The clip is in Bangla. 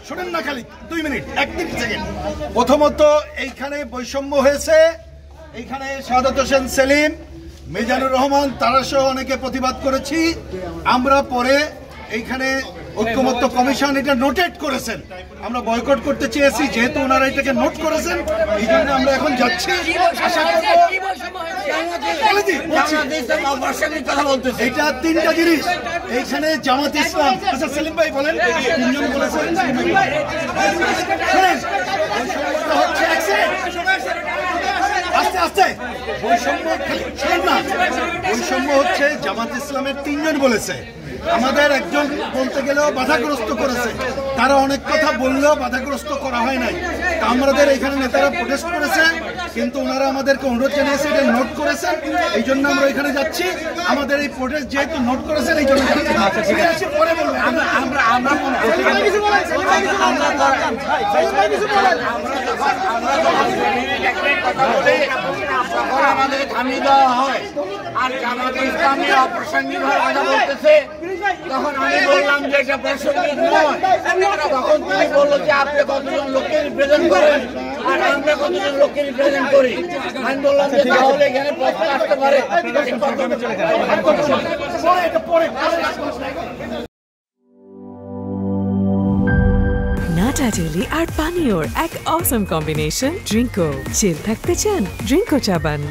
শোনেন না, খালি 2 মিনিট 1 সেকেন্ড। প্রথমত এইখানে বৈষম্য হয়েছে। এইখানে সাদাত হোসেন সেলিম, মিজানুর রহমান তারা সহ অনেকে প্রতিবাদ করেছি আমরা। পরে এইখানে ঐক্যমত্য কমিশন এটা নোটেট করেছেন, আমরা বয়কট করতে চেয়েছি, যেহেতু ওনারা এটাকে নোট করেছেন এই জন্য আমরা এখন যাচ্ছি। আশা করব এটা 3টা জিনিস। এইখানে জামাত ইসলাম, আচ্ছা সেলিম ভাই বলেন, 3জন বলেছেন আস্তে আস্তে বৈষম্য না, বৈষম্য হচ্ছে জামাত ইসলামের 3জন বলেছে। আমাদের একজন বলতে গেলেও বাধাগ্রস্ত করেছে, তারা অনেক কথা বললেও বাধাগ্রস্ত করা হয় নাই। তা আমাদের এখানে নেতারা প্রোটেস্ট করেছে, কিন্তু ওনারা আমাদেরকে অনুরোধ জানিয়েছে, এটা নোট করেছেন, এই জন্য আমরা এখানে যাচ্ছি। আমাদের এই প্রোটেস্ট যেহেতু নোট করেছেন এই জন্য পরে বলবো। আমাদের থামিয়ে দেওয়া হয় আর জামাতে ইসলামী অপ্রাসঙ্গিক কথা বলতেছে, তখন আমি বললাম যে এটা প্রাসঙ্গিক নয়। তখন তুমি বললো যে আপনি কতজন লোককে রিপ্রেজেন্ট করেন আর আমরা কতজন লোককে রিপ্রেজেন্ট করি। আমি বললাম যে তাহলে এখানে প্রশ্ন আসতে পারে। নাটা জেলি আর পানীয়র এক অসম কম্বিনেশন ড্রিঙ্কো। চিল থাকতে চান? ড্রিঙ্কো চা বান।